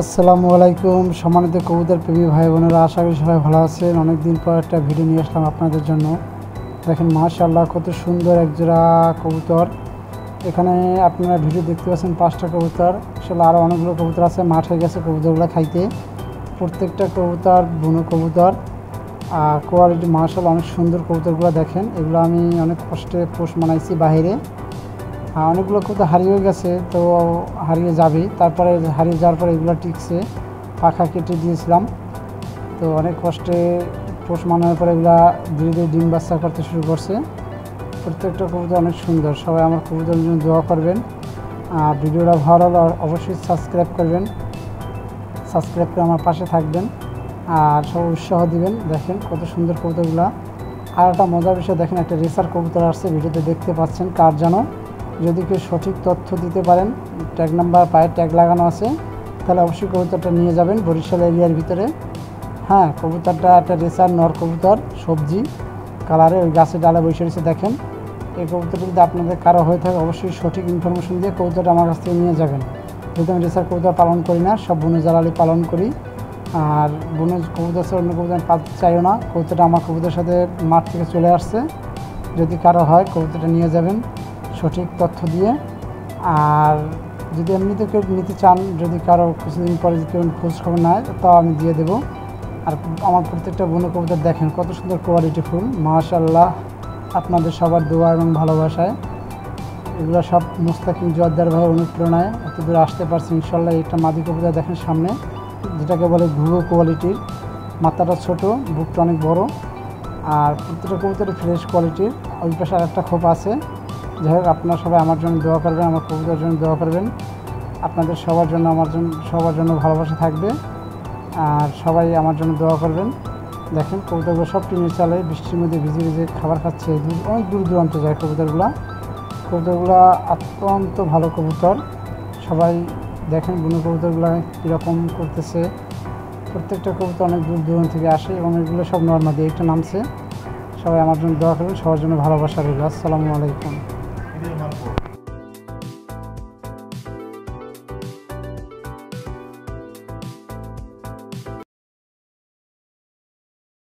আসসালামু আলাইকুম সম্মানিত কবুতর প্রেমী ভাই বোনেরা, আশা করি সবাই ভালো আছেন। অনেক দিন পর একটা ভিডিও নিয়ে আসলাম আপনাদের জন্য। দেখেন মাশাআল্লাহ কত সুন্দর এক জোড়া কবুতর। এখানে আপনারা ভিডিও দেখতে পাচ্ছেন 5টা কবুতর। আসলে আরও অনেকগুলো কবুতর আছে, মাঠে গেছে কবুতরগুলো খাইতে। প্রত্যেকটা কবুতর বুনো কবুতর, কোয়ালিটি মাশাআল্লাহ অনেক সুন্দর কবুতরগুলো। দেখেন এগুলো আমি অনেক কষ্টে পোষ মানাইছি বাইরে। অনেকগুলো কবুতর হারিয়ে গেছে, তো হারিয়ে যাবে। তারপরে হারিয়ে যাওয়ার পরে এগুলো টিকছে, পাখা কেটে দিয়েছিলাম। তো অনেক কষ্টে পোষ মানানোর পরে এগুলো ধীরে ধীরে ডিম বাচ্চা করতে শুরু করছে। প্রত্যেকটা কবুতর অনেক সুন্দর। সবাই আমার কবুতরের জন্য দোয়া করবেন। ভিডিওটা ভালো লাগলে অবশ্যই সাবস্ক্রাইব করবেন, সাবস্ক্রাইব করে আমার পাশে থাকবেন আর সব উৎসাহ দিবেন। দেখেন কত সুন্দর কবুতরগুলো। আর একটা মজার বিষয় দেখেন, একটা রেসার কবুতর আসছে, ভিডিওতে দেখতে পাচ্ছেন। কার যেন, যদি কেউ সঠিক তথ্য দিতে পারেন, ট্যাগ নাম্বার পায়ে ট্যাগ লাগানো আছে, তাহলে অবশ্যই কবুতরটা নিয়ে যাবেন বরিশাল এরিয়ার ভিতরে। কবুতরটা একটা রেসার নর কবুতর, সবজি কালারে, ওই গাছের ডালে বসে রয়েছে। দেখেন এই কবুতরটা যদি আপনাদের কারো হয়ে থাকে, অবশ্যই সঠিক ইনফরমেশন দিয়ে কবুতরটা আমার কাছ থেকে নিয়ে যাবেন। যেহেতু আমি রেসার কবুতর পালন করি না, সব বনে জ্বালালি পালন করি। আর বনে কবুতর অন্য কবুতর আমি পালতে চাইও না। কবুতরটা আমার কবুতরের সাথে মাঠ থেকে চলে আসছে। যদি কারো হয় কবুতরটা নিয়ে যাবেন সঠিক তথ্য দিয়ে। আর যদি এমনিতে কেউ নিতে চান, যদি কারো কিছুদিন পরে কেউ খোঁজ খবর নেয়, তাও আমি দিয়ে দেবো। আর আমার প্রত্যেকটা বুনো কবুতর দেখেন কত সুন্দর কোয়ালিটি ফুল, মাশাআল্লাহ। আপনাদের সবার দোয়া এবং ভালোবাসায় এগুলো সব মুস্তাকিম জোয়ারদার ভাইয়ের অনুপ্রেরণায় এত দূরে আসতে পারছি ইনশাল্লাহ। একটা মাদি কবুতর দেখেন সামনে, যেটাকে বলে ঘুঘু কোয়ালিটির। মাথাটা ছোট, বুকটা অনেক বড়। আর প্রত্যেকটা কবুতরের ফ্রেশ কোয়ালিটির। ওই পাশে আর একটা খোপ আছে। যাই হোক, আপনারা সবাই আমার জন্য দোয়া করবেন, আমার কবুতরের জন্য দোয়া করবেন। আপনাদের সবার জন্য সবার জন্য ভালোবাসা থাকবে। আর সবাই আমার জন্য দোয়া করবেন। দেখেন কবুতরগুলো সব টিনের চালে বৃষ্টির মধ্যে ভিজে ভিজে খাবার খাচ্ছে। অনেক দূর দূরান্ত যায় কবুতরগুলো অত্যন্ত ভালো কবুতর। সবাই দেখেন বুনো কবুতরগুলো কীরকম করতেছে। প্রত্যেকটা কবুতর অনেক দূর দূরান্ত থেকে আসে এবং এগুলো সব নর্মাদি একটা নামছে। সবাই আমার জন্য দোয়া করবেন, সবার জন্য ভালোবাসা রইল। আসসালামু আলাইকুম।